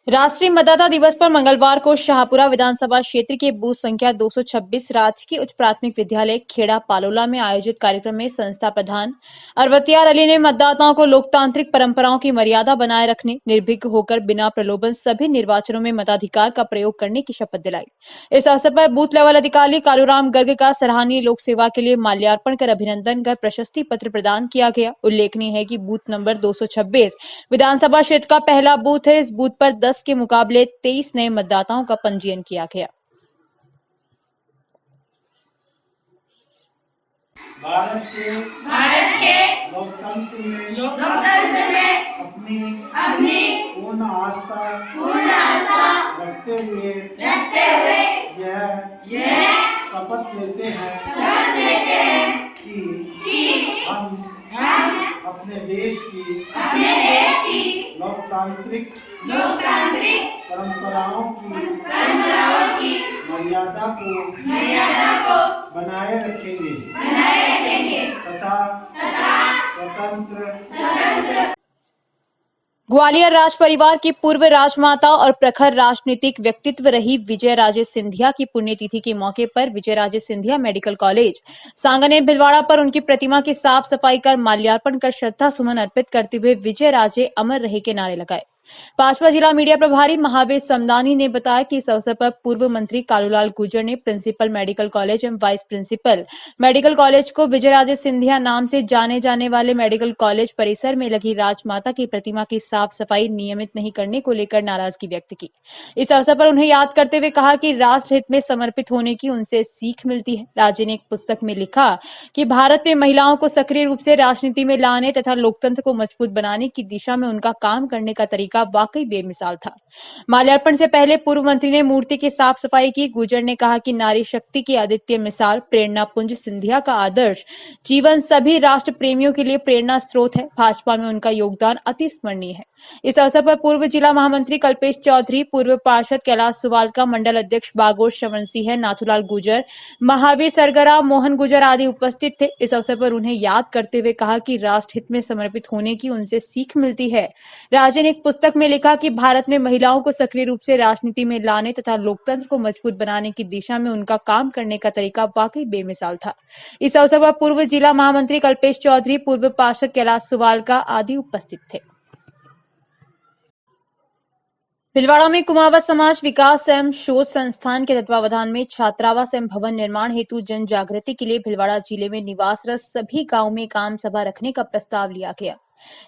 राष्ट्रीय मतदाता दिवस पर मंगलवार को शाहपुरा विधानसभा क्षेत्र के बूथ संख्या 226 राजकीय उच्च प्राथमिक विद्यालय खेड़ा पालोला में आयोजित कार्यक्रम में संस्था प्रधान अरवतियार अली ने मतदाताओं को लोकतांत्रिक परंपराओं की मर्यादा बनाए रखने, निर्भीक होकर बिना प्रलोभन सभी निर्वाचनों में मताधिकार का प्रयोग करने की शपथ दिलाई। इस अवसर पर बूथ लेवल अधिकारी कालूराम गर्ग का सराहनीय लोक सेवा के लिए माल्यार्पण कर अभिनंदन कर प्रशस्ति पत्र प्रदान किया गया। उल्लेखनीय है कि बूथ नंबर 226 विधानसभा क्षेत्र का पहला बूथ है। इस बूथ पर 10 के मुकाबले 23 नए मतदाताओं का पंजीयन किया गया। भारत के लोकतंत्र में अपनी पूर्ण आस्था रखते हुए यह शपथ लेते हैं कि हम अपने देश की लोकतांत्रिक परंपराओं की मर्यादा को बनाए रखेंगे तथा स्वतंत्र। ग्वालियर राज परिवार की पूर्व राजमाता और प्रखर राजनीतिक व्यक्तित्व रही विजय राजे सिंधिया की पुण्यतिथि के मौके पर विजय राजे सिंधिया मेडिकल कॉलेज सांगानेर भिलवाड़ा पर उनकी प्रतिमा की साफ सफाई कर माल्यार्पण कर श्रद्धा सुमन अर्पित करते हुए विजय राजे अमर रहे के नारे लगाए। भाजपा जिला मीडिया प्रभारी महावीर समदानी ने बताया कि इस अवसर पर पूर्व मंत्री कालूलाल गुर्जर ने प्रिंसिपल मेडिकल कॉलेज एवं वाइस प्रिंसिपल मेडिकल कॉलेज को विजय राजे सिंधिया नाम से जाने जाने वाले मेडिकल कॉलेज परिसर में लगी राजमाता की प्रतिमा की साफ सफाई नियमित नहीं करने को लेकर नाराजगी व्यक्त की। इस अवसर पर उन्हें याद करते हुए कहा कि राष्ट्र हित में समर्पित होने की उनसे सीख मिलती है। राजे ने एक पुस्तक में लिखा कि भारत में महिलाओं को सक्रिय रूप से राजनीति में लाने तथा लोकतंत्र को मजबूत बनाने की दिशा में उनका काम करने का तरीका वाकई बेमिसाल था। माल्यार्पण से पहले पूर्व मंत्री ने मूर्ति की साफ सफाई की। गुर्जर ने कहा कि नारी शक्ति की अद्वितीय मिसाल प्रेरणा पुंज सिंधिया का आदर्श जीवन सभी राष्ट्र प्रेमियों के लिए प्रेरणा स्रोत है। भाजपा में उनका योगदान अति स्मरणीय है। इस अवसर पर पूर्व जिला महामंत्री कल्पेश चौधरी, पूर्व पार्षद कैलाश सुवालका, मंडल अध्यक्ष बागोर श्रवण सिंह, नाथूलाल गुर्जर, महावीर सरगरा, मोहन गुर्जर आदि उपस्थित थे। इस अवसर पर उन्हें याद करते हुए कहा कि राष्ट्र हित में समर्पित होने की उनसे सीख मिलती है। राजे ने एक पुस्तक में लिखा कि भारत में महिलाओं को सक्रिय रूप से राजनीति में लाने तथा लोकतंत्र को मजबूत बनाने की दिशा में उनका काम करने का तरीका वाकई बेमिसाल था। इस अवसर पर पूर्व जिला महामंत्री कल्पेश चौधरी, पूर्व पार्षद कैलाश सुवालका आदि उपस्थित थे। भिलवाड़ा में कुमावत समाज विकास एवं शोध संस्थान के तत्वावधान में छात्रावास एवं भवन निर्माण हेतु जन जागृति के लिए भिलवाड़ा जिले में निवासरत सभी गांव में एक आम सभा रखने का प्रस्ताव लिया गया।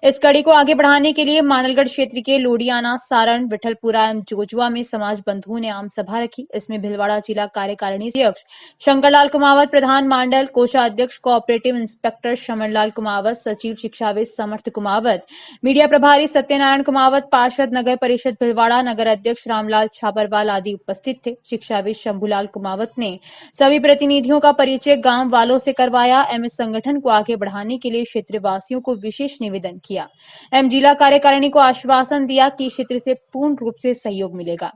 इस कड़ी को आगे बढ़ाने के लिए मांडलगढ़ क्षेत्र के लोडियाना, सारण, विठलपुरा एवं जोजुआ में समाज बंधुओं ने आम सभा रखी। इसमें भिलवाड़ा जिला कार्यकारिणी अध्यक्ष शंकरलाल कुमावत, प्रधान मांडल, कोषाध्यक्ष कोऑपरेटिव इंस्पेक्टर शमनलाल कुमावत, सचिव शिक्षाविद समर्थ कुमावत, मीडिया प्रभारी सत्यनारायण कुमावत, पार्षद नगर परिषद भिलवाड़ा, नगर अध्यक्ष रामलाल छाबरवाल आदि उपस्थित थे। शिक्षाविद शंभूलाल कुमावत ने सभी प्रतिनिधियों का परिचय गांव वालों से करवाया एवं इस संगठन को आगे बढ़ाने के लिए क्षेत्रवासियों को विशेष निवेदन किया एवं जिला कार्यकारिणी को आश्वासन दिया कि क्षेत्र से पूर्ण रूप से सहयोग मिलेगा।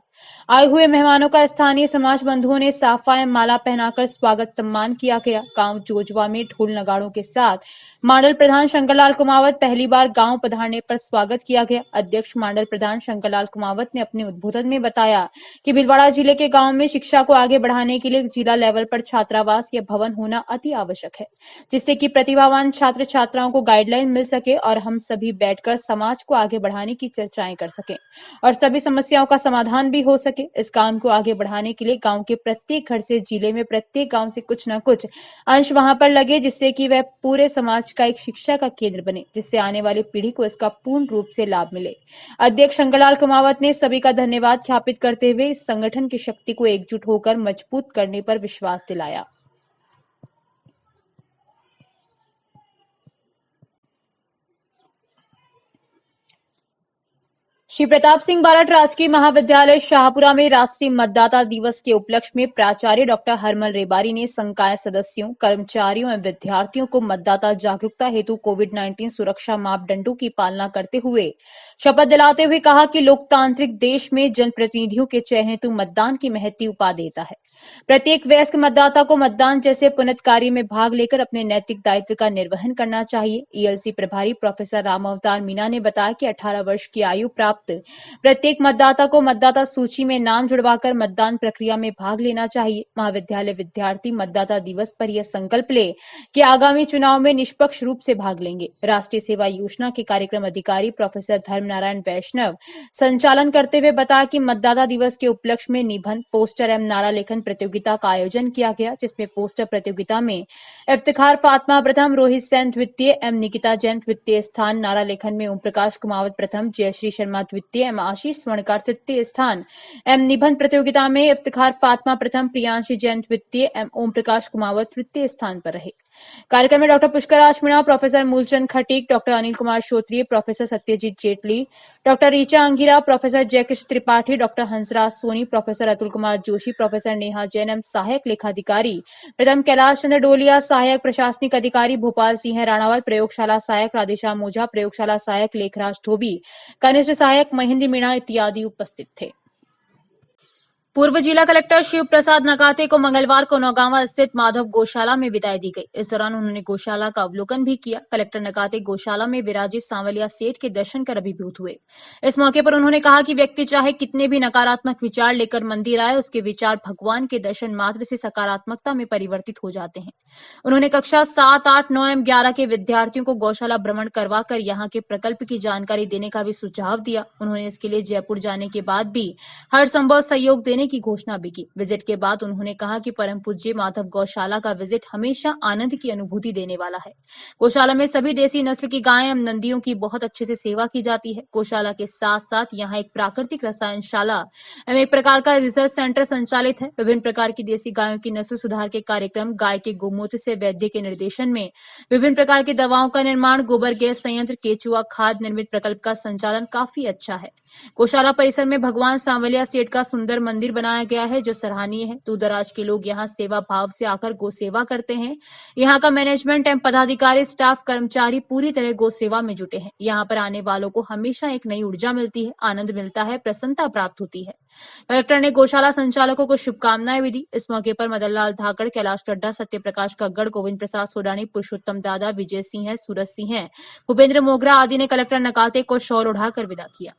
आए हुए मेहमानों का स्थानीय समाज बंधुओं ने साफा एवं माला पहनाकर स्वागत सम्मान किया गया। गांव जोजुआ में ढोल नगाड़ों के साथ मंडल प्रधान शंकरलाल कुमावत पहली बार गांव पधारने पर स्वागत किया गया। अध्यक्ष मंडल प्रधान शंकरलाल कुमावत ने अपने उद्बोधन में बताया कि भिलवाड़ा जिले के गांव में शिक्षा को आगे बढ़ाने के लिए जिला लेवल पर छात्रावास या भवन होना अति आवश्यक है, जिससे कि प्रतिभावान छात्र छात्राओं को गाइडलाइन मिल सके और हम सभी बैठकर समाज को आगे बढ़ाने की चर्चाएं कर सके और सभी समस्याओं का समाधान भी हो सके। इस काम को आगे बढ़ाने के लिए गांव के प्रत्येक घर से जिले में प्रत्येक गांव से कुछ न कुछ अंश वहां पर लगे, जिससे कि वह पूरे समाज का एक शिक्षा का केंद्र बने, जिससे आने वाली पीढ़ी को इसका पूर्ण रूप से लाभ मिले। अध्यक्ष शंकरलाल कुमावत ने सभी का धन्यवाद ज्ञापित करते हुए इस संगठन की शक्ति को एकजुट होकर मजबूत करने पर विश्वास दिलाया। श्री प्रताप सिंह बारठ राजकीय महाविद्यालय शाहपुरा में राष्ट्रीय मतदाता दिवस के उपलक्ष्य में प्राचार्य डॉक्टर हरमल रेबारी ने संकाय सदस्यों, कर्मचारियों एवं विद्यार्थियों को मतदाता जागरूकता हेतु कोविड-19 सुरक्षा मापदंडों की पालना करते हुए शपथ दिलाते हुए कहा कि लोकतांत्रिक देश में जनप्रतिनिधियों के चयन हेतु मतदान की महत्ती उपा देता है। प्रत्येक वयस्क मतदाता को मतदान जैसे पुनित कार्य में भाग लेकर अपने नैतिक दायित्व का निर्वहन करना चाहिए। ईएलसी प्रभारी प्रोफेसर राम अवतार मीना ने बताया कि 18 वर्ष की आयु प्राप्त प्राप्त प्रत्येक मतदाता को मतदाता सूची में नाम जुड़वाकर मतदान प्रक्रिया में भाग लेना चाहिए। महाविद्यालय विद्यार्थी मतदाता दिवस पर यह संकल्प ले कि आगामी चुनाव में निष्पक्ष रूप से भाग लेंगे। राष्ट्रीय सेवा योजना के कार्यक्रम अधिकारी प्रोफेसर धर्म नारायण वैष्णव संचालन करते हुए बताया कि मतदाता दिवस के उपलक्ष्य में निबंध, पोस्टर एवं नारा लेखन प्रतियोगिता का आयोजन किया गया, जिसमें पोस्टर प्रतियोगिता में इफ्तिखार फातिमा प्रथम, रोहित सेन द्वितीय एवं निकिता जैन तृतीय स्थान, नारा लेखन में ओम प्रकाश कुमावत प्रथम, जयश्री शर्मा द्वितीय एवं आशीष स्वर्णकार तृतीय स्थान एवं निबंध प्रतियोगिता में इफ्तिखार फातिमा प्रथम, प्रियांशी जैन द्वितीय एवं ओम प्रकाश कुमावत तृतीय स्थान पर रहे। कार्यक्रम में doctor Pushkar Meena, professor Moolchand Khatik, doctor Anil Kumar Shrotriya, professor Satyajit Jaitley, doctor Richa Angira, professor Jaikrishna Tripathi, doctor Hansraj Soni, professor Atul Kumar Joshi, professor Neha Jain एवं सहायक लेखाधिकारी प्रथम कैलाश चंद्र डोलिया, सहायक प्रशासनिक अधिकारी भोपाल सिंह राणावल, प्रयोगशाला सहायक राधेश्याम मोझा, प्रयोगशाला सहायक लेखराज धोबी, कनिष्ठ सहायक महेंद्र मीणा इत्यादि उपस्थित थे। पूर्व जिला कलेक्टर शिव प्रसाद नकाते को मंगलवार को नौगांवा स्थित माधव गौशाला में विदाई दी गई। इस दौरान उन्होंने गौशाला का अवलोकन भी किया। कलेक्टर नकाते गौशाला में विराजित सांवलिया सेठ के दर्शन कर अभिभूत हुए। इस मौके पर उन्होंने कहा कि व्यक्ति चाहे कितने भी नकारात्मक विचार लेकर मंदिर आए, उसके विचार भगवान के दर्शन मात्र से सकारात्मकता में परिवर्तित हो जाते हैं। उन्होंने कक्षा 7, 8, 9 एवं 11 के विद्यार्थियों को गौशाला भ्रमण करवाकर यहाँ के प्रकल्प की जानकारी देने का भी सुझाव दिया। उन्होंने इसके लिए जयपुर जाने के बाद भी हर संभव सहयोग देने की घोषणा भी की। विजिट के बाद उन्होंने कहा कि परम पूज्य माधव गौशाला का विजिट हमेशा आनंद की अनुभूति देने वाला है। गौशाला में सभी देसी नस्ल की गायें एवं नंदियों की बहुत अच्छे से सेवा की जाती है। गौशाला के साथ साथ यहाँ एक प्राकृतिक रसायनशाला एवं एक प्रकार का रिसर्च सेंटर संचालित है। विभिन्न प्रकार की देसी गायों की नस्ल सुधार के कार्यक्रम, गाय के गोमूत्र से वैद्य के निर्देशन में विभिन्न प्रकार की दवाओं का निर्माण, गोबर गैस संयंत्र, केचुआ खाद निर्मित प्रकल्प का संचालन काफी अच्छा है। गौशाला परिसर में भगवान सांवलिया सेठ का सुंदर मंदिर बनाया गया है, जो सराहनीय है। दूर दराज के लोग यहाँ सेवा भाव से आकर गौ सेवा करते हैं। यहाँ का मैनेजमेंट एवं पदाधिकारी, स्टाफ, कर्मचारी पूरी तरह गौ सेवा में जुटे हैं। यहाँ पर आने वालों को हमेशा एक नई ऊर्जा मिलती है, आनंद मिलता है, प्रसन्नता प्राप्त होती है। कलेक्टर ने गौशाला संचालकों को शुभकामनाएं भी दी। इस मौके पर मदन लाल धाकड़, कैलाश टड्डा, सत्य प्रकाश कग्गड़, गोविंद प्रसाद सोडानी, पुरुषोत्तम दादा, विजय सिंह, सूरज सिंह, भूपेंद्र मोगरा आदि ने कलेक्टर नकाते को शॉल उड़ाकर विदा किया।